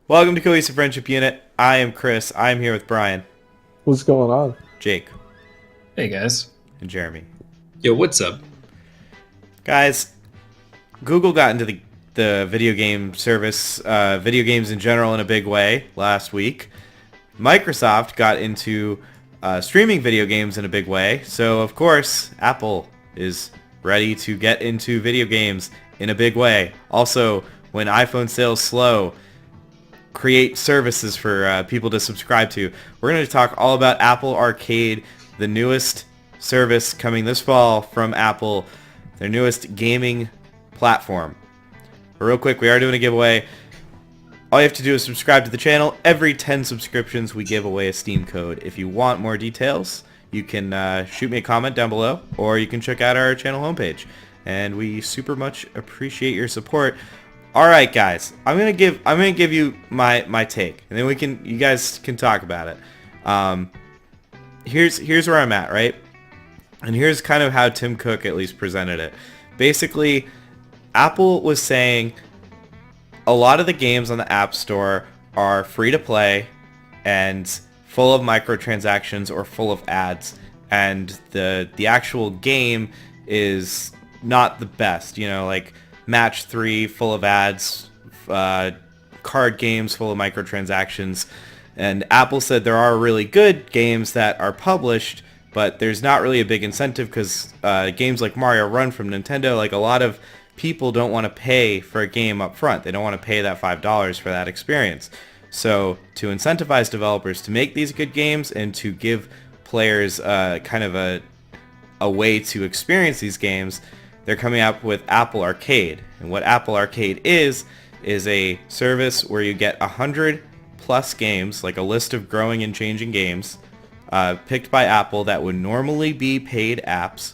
Welcome to Cohesive Friendship Unit. I am Chris. I am here with Brian, What's going on? Jake, Hey guys. and Jeremy. Yo, what's up? Guys, Google got into the video game service, video games in general in a big way last week. Microsoft got into streaming video games in a big way. So, of course, Apple is ready to get into video games in a big way. Also, when iPhone sales slow, create services for people to subscribe to. We're going to talk all about Apple Arcade, the newest service coming this fall from Apple, their newest gaming platform. But real quick, we are doing a giveaway. All you have to do is subscribe to the channel. Every 10 subscriptions, we give away a Steam code. If you want more details, you can shoot me a comment down below, or you can check out our channel homepage. And we super much appreciate your support. All right, guys, I'm gonna give you my take, and then you guys can talk about it. Here's where I'm at, right? And here's kind of how Tim Cook at least presented it. Basically, Apple was saying a lot of the games on the App Store are free to play and full of microtransactions or full of ads, and the actual game is not the best. You know, like Match 3 full of ads, card games full of microtransactions. And Apple said there are really good games that are published, but there's not really a big incentive because games like Mario Run from Nintendo, like a lot of people don't want to pay for a game up front. They don't want to pay that $5 for that experience. So to incentivize developers to make these good games and to give players kind of a way to experience these games, they're coming up with Apple Arcade. And what Apple Arcade is a service where you get 100 plus games, like a list of growing and changing games, picked by Apple that would normally be paid apps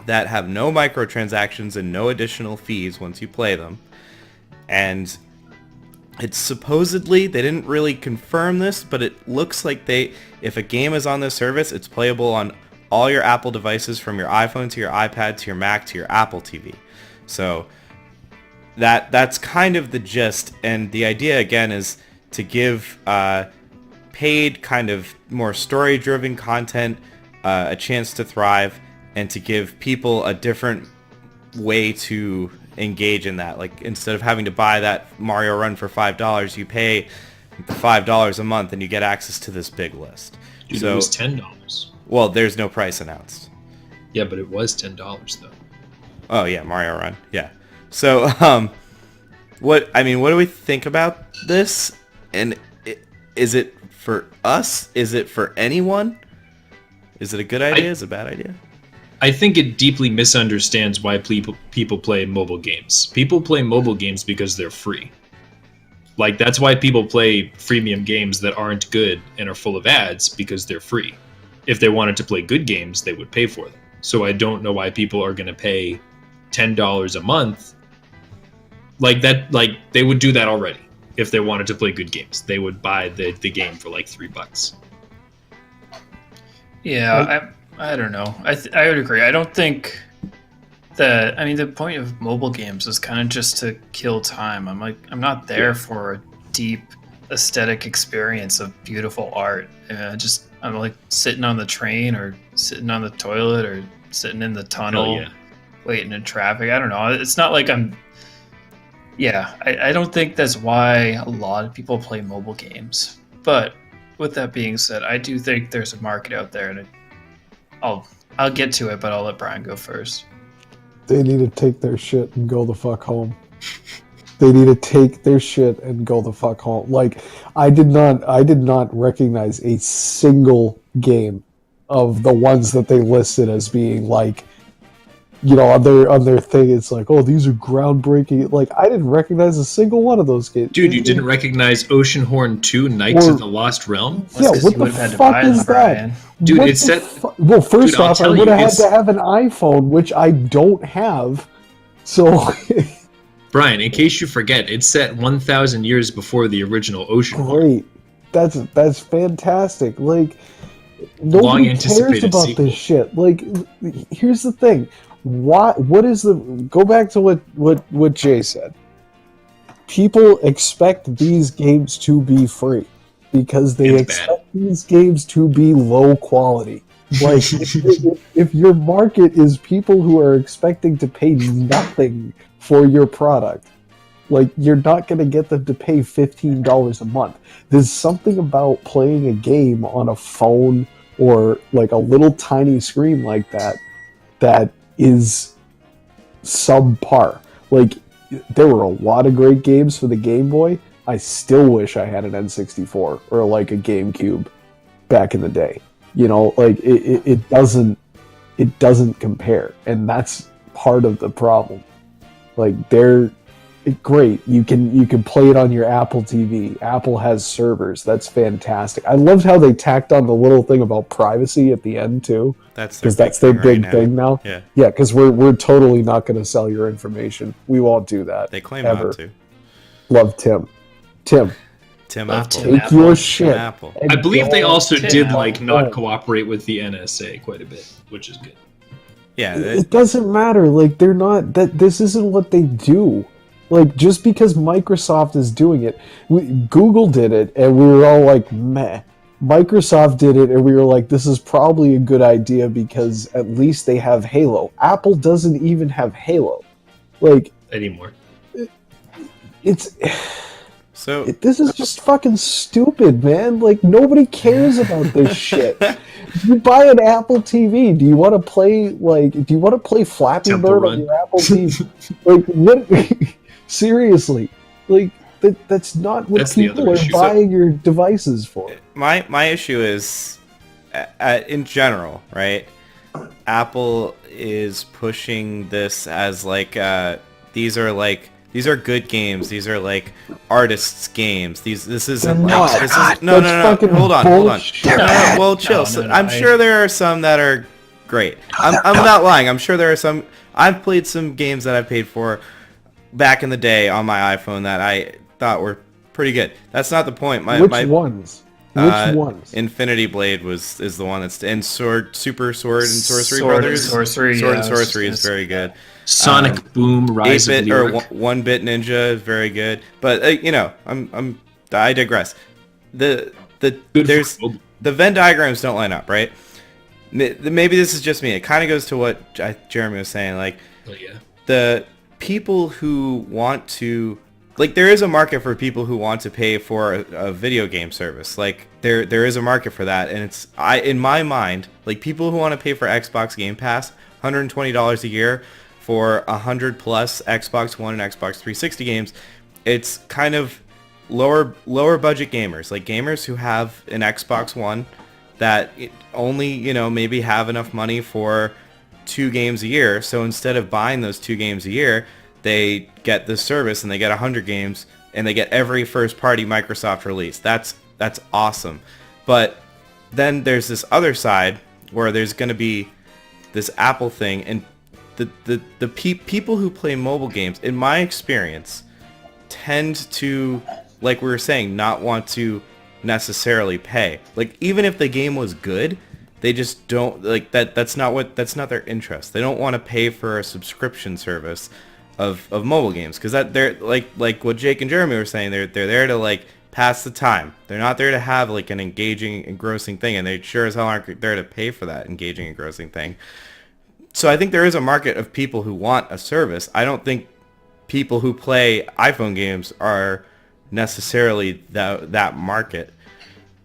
that have no microtransactions and no additional fees once you play them. And it's supposedly, they didn't really confirm this, but it looks like if a game is on this service, it's playable on all your Apple devices, from your iPhone to your iPad to your Mac to your Apple TV. So that's kind of the gist. And the idea, again, is to give paid, kind of more story-driven content a chance to thrive, and to give people a different way to engage in that. Like, instead of having to buy that Mario Run for $5, you pay $5 a month and you get access to this big list. Dude, so it was $10. Well, there's no price announced. Yeah, but it was $10 though. Oh yeah, Mario Run. Yeah. So, what do we think about this? And is it for us? Is it for anyone? Is it a good idea? Is it a bad idea? I think it deeply misunderstands why people play mobile games. People play mobile games because they're free. Like, that's why people play freemium games that aren't good and are full of ads, because they're free. If they wanted to play good games, they would pay for them. So I don't know why people are going to pay $10 a month. Like that, like they would do that already. If they wanted to play good games, they would buy the game for like $3. Yeah, I don't know. I would agree. I don't think that. I mean, the point of mobile games is kind of just to kill time. I'm not there for a deep aesthetic experience of beautiful art. I'm like sitting on the train or sitting on the toilet or sitting in the tunnel, waiting in traffic. I don't know. It's not like I'm. Yeah, I don't think that's why a lot of people play mobile games. But with that being said, I do think there's a market out there, and I'll get to it, but I'll let Brian go first. They need to take their shit and go the fuck home. They need to take their shit and go the fuck home. Like, I did not recognize a single game of the ones that they listed as being like, you know, on their thing. It's like, oh, these are groundbreaking. Like, I didn't recognize a single one of those games. Dude, you didn't recognize Oceanhorn 2: Knights of the Lost Realm? Yeah, what the fuck is that? Dude, what it's set. Well, first Dude, off, I would have had to have an iPhone, which I don't have. So, Brian, in case you forget, it's set 1,000 years before the original Oceanhorn. great. That's fantastic. Like, nobody cares about sequel. this shit. Like, here's the thing. What is the? Go back to what Jay said. people expect these games to be free because they And expect these games to be low quality. Like, if your market is people who are expecting to pay nothing for your product, like, you're not going to get them to pay $15 a month. There's something about playing a game on a phone or like a little tiny screen like that is subpar. Like, there were a lot of great games for the Game Boy. I still wish I had an N64 or like a GameCube back in the day. You know, like it doesn't compare, and that's part of the problem. Like, they're great. You can play it on your Apple TV. Apple has servers. That's fantastic. I loved how they tacked on the little thing about privacy at the end too. Because that's their big thing now. Yeah. Yeah, because we're totally not going to sell your information. We won't do that. They claim ever. not to. Love Tim. Tim, Tim Love Apple. Tim take your Tim shit. Apple. and I believe they go also Tim did Apple. like not cooperate with the NSA quite a bit, which is good. Yeah. It doesn't matter. Like, they're not that. This isn't what they do. Like, just because Microsoft is doing it, Google did it, and we were all like, meh. Microsoft did it, and we were like, this is probably a good idea because at least they have Halo. Apple doesn't even have Halo. Like, Anymore. it's So this is just fucking stupid, man. Like, nobody cares about this shit. You buy an Apple TV. Do you want to play Flappy Temple Bird Run. on your Apple TV? Like, what? Seriously, like that's not what That's the people other are issue. buying your devices for. my issue is, in general, right? Apple is pushing this as like these are good games. These are like artists' games. This isn't They're like not. this is no. That's fucking Hold on. bullshit. No, well, chill. No, I'm sure there are some that are great. I'm not lying. I'm sure there are some. I've played some games that I paid for back in the day on my iPhone that I thought were pretty good. That's not the point. Which ones? Which ones? Infinity Blade is the one that's and Super Sword and Sorcery Sword and Brothers. Sorcery, Sword yeah, and I was Sorcery gonna is very good. Sonic Boom Rise of 8-bit or Lyric. 1-bit Ninja is very good. But you know, I digress. Good There's for mobile. the Venn diagrams don't line up, right? Maybe this is just me. It kind of goes to what Jeremy was saying, like Oh, yeah. the people who want to, like, there is a market for people who want to pay for a video game service. Like, there is a market for that, and it's in my mind, like, people who want to pay for Xbox Game Pass, $120 a year for 100 plus Xbox One and Xbox 360 games, it's kind of lower budget gamers, like gamers who have an Xbox One that only, you know, maybe have enough money for 2 games a year. So instead of buying those 2 games a year, they get this service and they get 100 games and they get every first party Microsoft release. That's awesome. But then there's this other side where there's going to be this Apple thing, and the people who play mobile games, in my experience, tend to, like we were saying, not want to necessarily pay. Like, even if the game was good, they just don't like that. That's not their interest. They don't want to pay for a subscription service of mobile games, because that they're like what Jake and Jeremy were saying. They're there to like pass the time. They're not there to have like an engaging, engrossing thing, and they sure as hell aren't there to pay for that engaging, engrossing thing. So I think there is a market of people who want a service. I don't think people who play iPhone games are necessarily that market.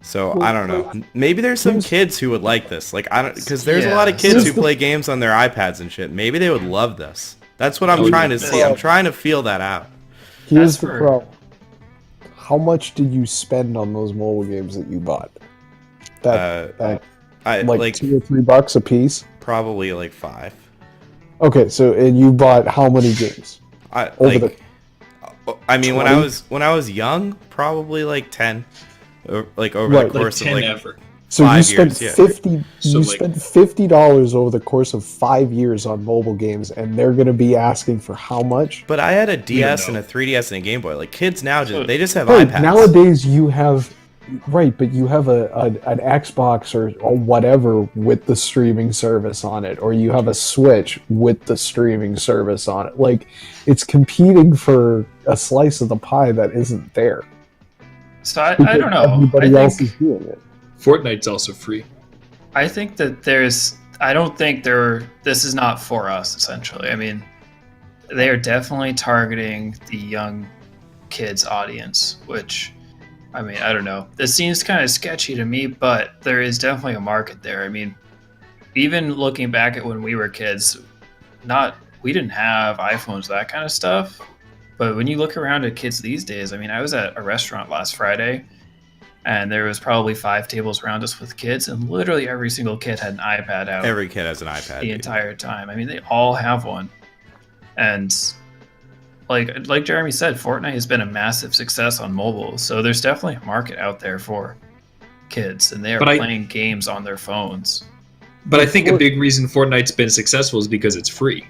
So I don't know. Maybe there's some kids who would like this. Like, I don't, because there's a lot of kids who play games on their iPads and shit. Maybe they would love this. That's what I'm trying to see. I'm trying to feel that out. Here's the problem. How much did you spend on those mobile games that you bought? That I like like $2 or $3 a piece. probably like 5. Okay, so and you bought how many games? I Over mean, 20? when I was young, probably like 10. Like over Right. the course Like of 10 like ever. So 5 you spent years, yeah. So, You like- spent $50 over the course of 5 years on mobile games, and they're going to be asking for how much? But I had a DS and know. a 3DS and a Game Boy. Like, kids now they just have Right, iPads. nowadays you have right, but you have an Xbox or whatever with the streaming service on it, or you have a Switch with the streaming service on it. Like, it's competing for a slice of the pie that isn't there. So I Because don't know. everybody else is doing it. Fortnite's also free. I think that I don't think this is not for us, essentially. I mean, they are definitely targeting the young kids audience, which, I mean, I don't know. This seems kind of sketchy to me, but there is definitely a market there. I mean, even looking back at when we were kids, we didn't have iPhones, that kind of stuff. But when you look around at kids these days, I mean, I was at a restaurant last Friday, and there was probably 5 tables around us with kids, and literally every single kid had an iPad out. Every kid has an iPad. The entire time. I mean, they all have one. And like Jeremy said, Fortnite has been a massive success on mobile. So there's definitely a market out there for kids, and they are playing games on their phones. But I think a big reason Fortnite's been successful is because it's free.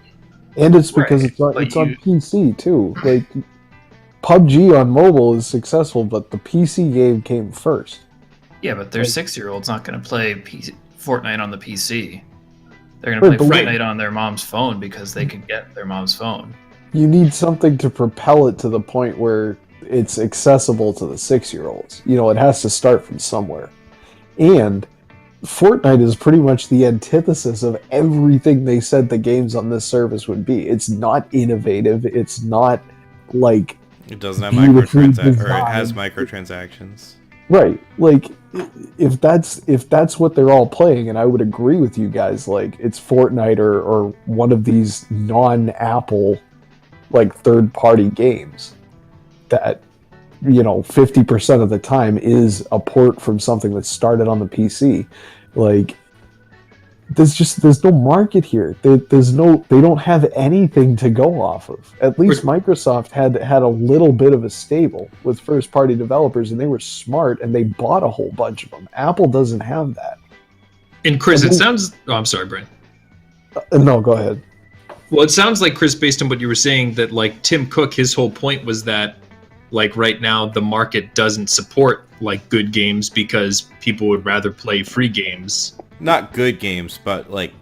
And it's because it's on PC too. Like, PUBG on mobile is successful, but the PC game came first. Yeah, but their 6-year-old's not going to play Fortnite on the PC. They're going to play Fortnite on their mom's phone because they can get their mom's phone. You need something to propel it to the point where it's accessible to the 6-year-olds. You know, it has to start from somewhere. And Fortnite is pretty much the antithesis of everything they said the games on this service would be. It's not innovative. It's not like... It doesn't have microtransactions, or it has microtransactions. Right. Like, if that's what they're all playing, and I would agree with you guys, like, it's Fortnite or one of these non-Apple, like, third-party games that, you know, 50% of the time is a port from something that started on the PC. Like, there's no market here. They don't have anything to go off of. At least Microsoft had a little bit of a stable with first party developers, and they were smart and they bought a whole bunch of them. Apple doesn't have that. And Chris, it sounds... Oh, I'm sorry, Brian. No, go ahead. Well, it sounds like, Chris, based on what you were saying, that like Tim Cook, his whole point was that like right now the market doesn't support like good games because people would rather play free games. Not good games, but like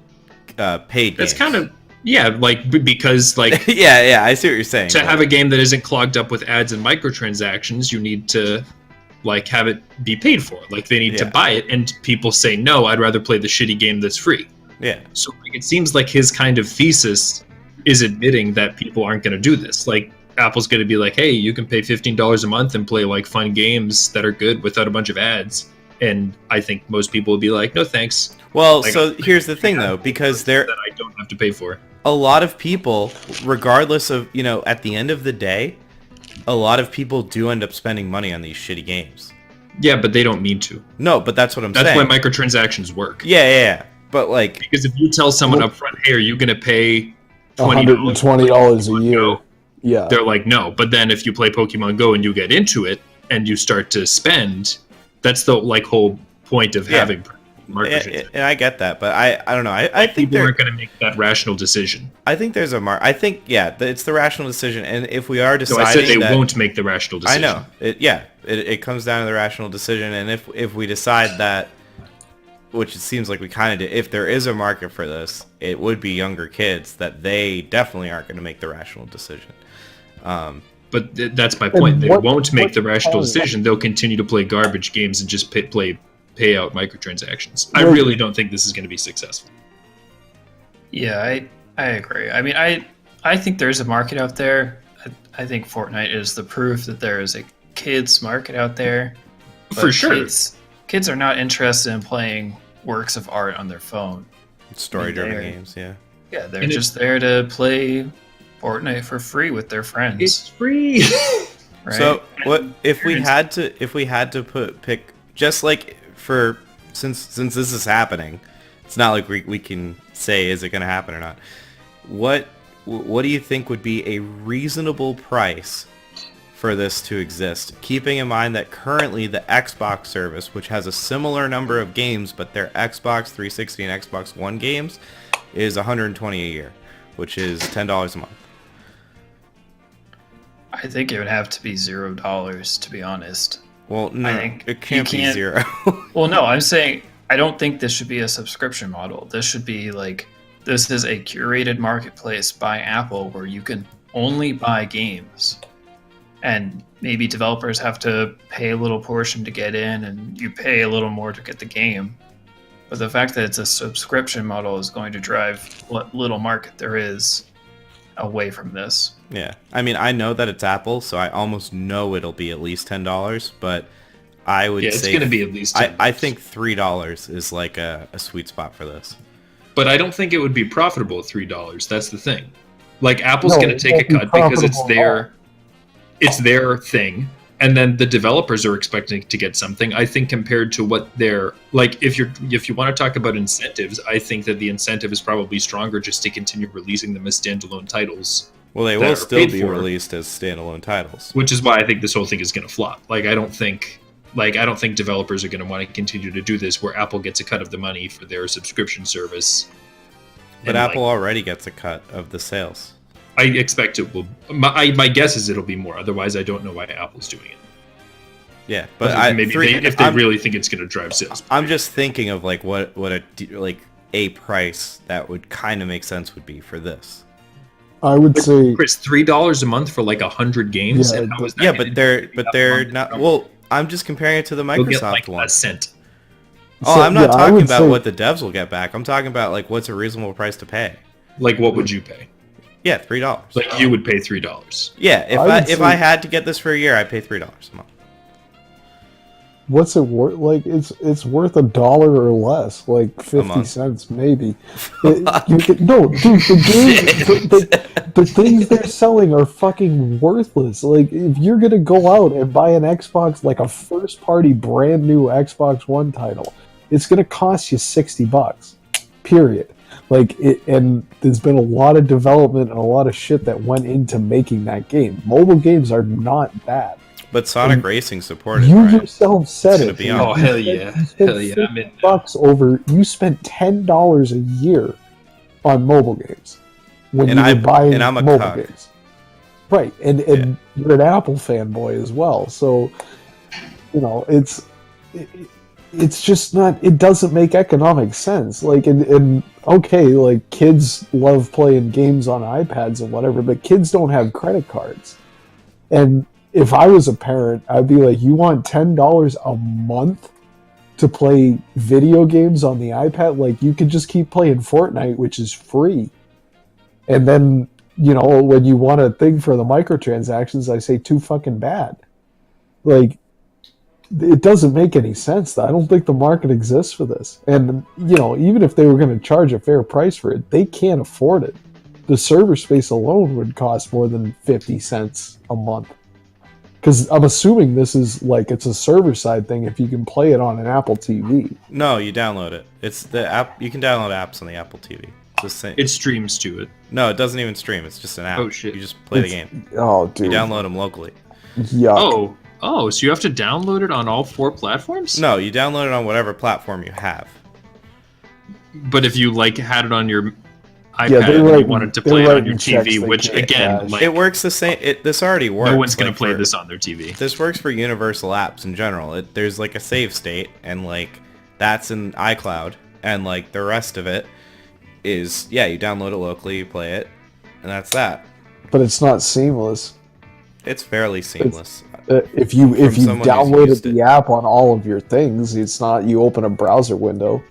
paid games. That's kind of, yeah, like because like yeah, I see what you're saying. To have a game that isn't clogged up with ads and microtransactions, you need to like have it be paid for. Like they need to buy it, and people say no, I'd rather play the shitty game that's free. Yeah. So like, it seems like his kind of thesis is admitting that people aren't going to do this. Like Apple's going to be like, hey, you can pay $15 a month and play like fun games that are good without a bunch of ads. And I think most people would be like, no, thanks. Well, like, so here's the thing, though, because that I don't have to pay for. A lot of people, regardless of, you know, at the end of the day, a lot of people do end up spending money on these shitty games. Yeah, but they don't need to. No, but that's what I'm saying. That's why microtransactions work. Yeah. But like, because if you tell someone up front, hey, are you going to pay $120 a year? Yeah. They're like, no. But then if you play Pokemon Go and you get into it and you start to spend, that's the like whole point of having microtransactions. And I get that, but I don't know. I think people aren't going to make that rational decision. I think there's I think it's the rational decision, and if we are deciding, I said they won't make the rational decision. I know. It comes down to the rational decision, and if we decide that, which it seems like we kind of did, if there is a market for this, it would be younger kids that they definitely aren't going to make the rational decision. But that's my point. They won't make the rational decision. They'll continue to play garbage games and just pay out microtransactions. I really don't think this is going to be successful. Yeah, I agree. I mean, I think there's a market out there. I think Fortnite is the proof that there is a kids market out there. For sure. Kids are not interested in playing works of art on their phone. Story-driven games, yeah. Yeah, they're just there to play Fortnite for free with their friends. It's free. Right? So what if we had to pick, just like for since this is happening, it's not like we can say is it going to happen or not. What do you think would be a reasonable price for this to exist, keeping in mind that currently the Xbox service, which has a similar number of games, but their Xbox 360 and Xbox One games, is $120 a year, which is $10 a month? I think it would have to be $0, to be honest. Well, no, I think it can't you be can't- 0. Well, no, I'm saying I don't think this should be a subscription model. This should be like this is a curated marketplace by Apple where you can only buy games. And maybe developers have to pay a little portion to get in and you pay a little more to get the game. But the fact that it's a subscription model is going to drive what little market there is away from this. Yeah, I mean, I know that it's Apple, so I almost know it'll be at least $10. But I would Yeah, it's say going to be at least. I think $3 is like a sweet spot for this. But I don't think it would be profitable at $3. That's the thing. Like Apple's No, going it to take a won't be cut because it's profitable their thing, and then the developers are expecting to get something. I think compared to what they're like, if you want to talk about incentives, I think that the incentive is probably stronger just to continue releasing them as standalone titles, Well, they that will are still paid be for. released as standalone titles. which is why I think this whole thing is going to flop. Like I don't think developers are going to want to continue to do this where Apple gets a cut of the money for their subscription service. But And, Apple like, already gets a cut of the sales. I expect it will. My guess is it'll be more. Otherwise, I don't know why Apple's doing it. Yeah, but Maybe if they really think it's going to drive sales. I'm just thinking of like what a price that would kind of make sense would be for this. I would say Chris, $3 a month for like 100 games. Yeah, and how is that Yeah, gonna but they're not. Well, I'm just comparing it to the You'll get Microsoft like one. a cent. Oh, so, I'm not yeah, I talking would about say- what the devs will get back. I'm talking about like what's a reasonable price to pay. Like, what would you pay? Yeah, $3. Like, you would pay $3. Yeah, if I would if say- I had to get this for a year, I'd pay $3 a month. what's it worth? Like it's worth $1 or less, like 50 month. cents maybe. No, dude, the things they're selling are fucking worthless. Like if you're gonna go out and buy an Xbox, like a first party brand new Xbox One title, it's gonna cost you $60. Period. Like it, and there's been a lot of development and a lot of shit that went into making that game. Mobile games are not bad. But Sonic Racing supported, You right? yourself said It's gonna it. be on. Oh, hell You yeah. spent Hell yeah, I'm in. $50 over. You spent $10 a year on mobile games when And you were buying and I'm a mobile cuck. games. Right, and you're an Apple fanboy as well. So, you know, it's just not. It doesn't make economic sense. Like, and okay, like kids love playing games on iPads and whatever, but kids don't have credit cards. And if I was a parent, I'd be like, you want $10 a month to play video games on the iPad? Like, you could just keep playing Fortnite, which is free. And then, you know, when you want a thing for the microtransactions, I say too fucking bad. Like, it doesn't make any sense. I don't think the market exists for this. And, you know, even if they were going to charge a fair price for it, they can't afford it. The server space alone would cost more than 50 cents a month. Because I'm assuming this is like it's a server side thing if you can play it on an Apple TV. No, you download it. It's the app. You can download apps on the Apple TV. It's the same. It streams to it. No, it doesn't even stream. It's just an app. Oh, shit. You just play the It's- game. Oh, You dude. download them locally. Yuck. Oh, so you have to download it on all 4 platforms? No, you download it on whatever platform you have. But if you like had it on your iPad Yeah, they're and you writing- wanted to they're play it on writing your checks TV, they which can't again, cash. like It works the same. This already works. no one's gonna like, play for- this on their TV. This works for universal apps in general. There's like a save state, and like that's in iCloud, and like the rest of it is you download it locally, you play it, and that's that. But it's not seamless. It's fairly seamless. If you someone who's downloaded used the it. app on all of your things, it's not. You open a browser window.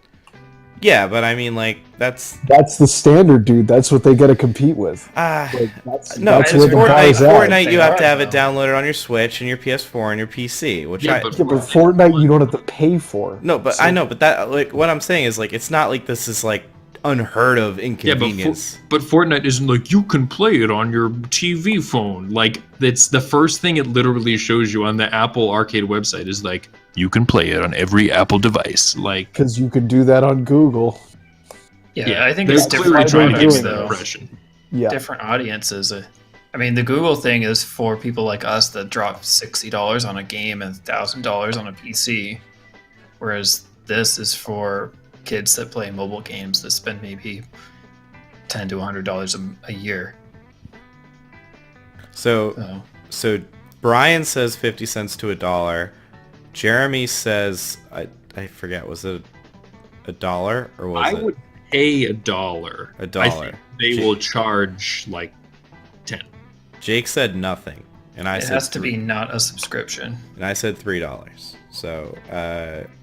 Yeah, but I mean, like that's That's the standard, dude. That's what they got to compete with. Like, that's no. that's It's where the Fortnite. bar's at. Fortnite, you They have are, to have it though. downloaded on your Switch and your PS4 and your PC, which Yeah, I but Yeah, but Fortnite, you don't have to pay for. no, but I know, but that like what I'm saying is like it's not like this is like unheard of Yeah, inconvenience. but Fortnite isn't like you can play it on your TV phone. Like it's the first thing it literally shows you on the Apple Arcade website is like you can play it on every Apple device. Like Because you could do that on Google. Yeah, I think they're it's clearly different trying to give products, you the though. impression. Yeah. Different audiences. I mean, the Google thing is for people like us that drop $60 on a game and $1,000 on a PC, whereas this is for kids that play mobile games that spend maybe $10 to $100 a year. So So So Brian says 50 cents to $1. Jeremy says, I forget, was it $1 or was I it would pay $1. $1? I think they will charge like 10. Jake said nothing, and I It said has to be $3. not a subscription. And I said $3. So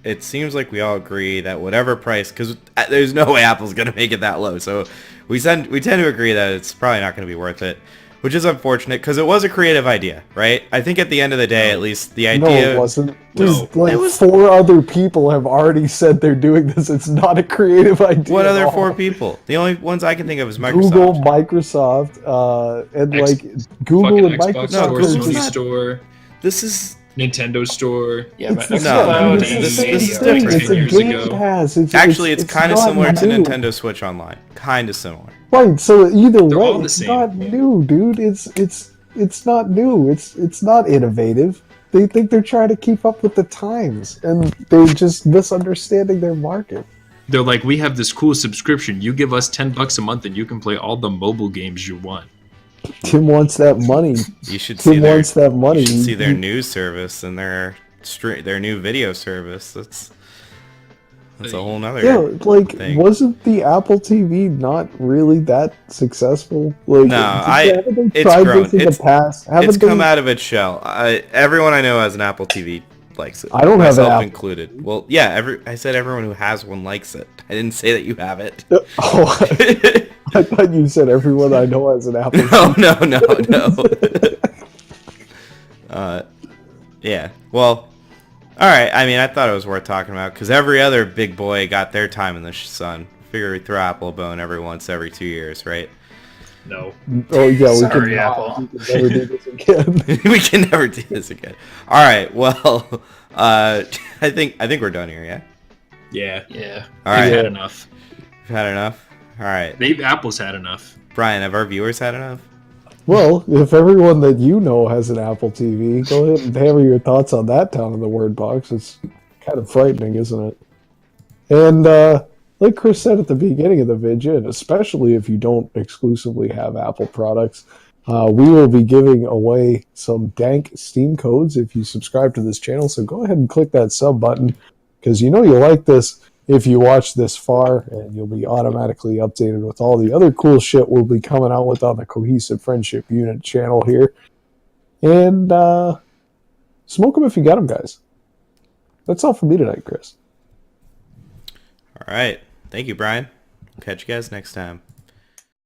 it seems like we all agree that whatever price, because there's no way Apple's gonna make it that low. So we tend to agree that it's probably not gonna be worth it, which is unfortunate because it was a creative idea, right? I think at the end of the day, at least the No, idea. it wasn't. No. Like It was- 4 other people have already said they're doing this. It's not a creative idea. What at other all. 4 people? The only ones I can think of is Microsoft. Google, Microsoft, and X- like Google Fucking and Xbox Microsoft. No, Store, Google's Sony not- Store, This is Nintendo Store. Yeah, It's but the No, xCloud this and is Stadia different. are It's a 10 years Game ago. Pass. actually it's kind of not similar to new. Nintendo Switch Online. Kind of similar. Right. So either They're way, all the it's same. not new, dude. It's not new. It's not innovative. They think they're trying to keep up with the times, and they're just misunderstanding their market. They're like, we have this cool subscription. You give us $10 a month, and you can play all the mobile games you want. Tim wants that money. You should see Tim their wants that money. you should see their news service and their new video service. That's a whole nother. Yeah, like thing. wasn't the Apple TV not really that successful? Like, No, haven't they it's tried grown. this in It's- the past? Haven't It's they? come out of its shell. Everyone I know has an Apple TV likes it. I don't have an myself Apple. included. Well, yeah, I said everyone who has one likes it. I didn't say that you have it. Oh, I thought you said everyone I know has an Apple. No. Yeah. Well, all right. I mean, I thought it was worth talking about because every other big boy got their time in the sun. Figure we throw Apple a bone every 2 years, right? No. Oh yeah, we Sorry, can, Apple. we can never do this again. We can never do this again. All right. Well, I think we're done here. Yeah. Yeah. Yeah. All They've right. had enough. We've had enough. All right. Apple's had enough. Brian, have our viewers had enough? Well, if everyone that you know has an Apple TV, go ahead and hammer your thoughts on that down in the word box. It's kind of frightening, isn't it? And like Chris said at the beginning of the video, and especially if you don't exclusively have Apple products, we will be giving away some dank Steam codes if you subscribe to this channel. So go ahead and click that sub button because you know you'll like this if you watch this far, and you'll be automatically updated with all the other cool shit we'll be coming out with on the Cohesive Friendship Unit channel here. And smoke them if you got them, guys. That's all for me tonight, Chris. All right. Thank you, Brian. Catch you guys next time.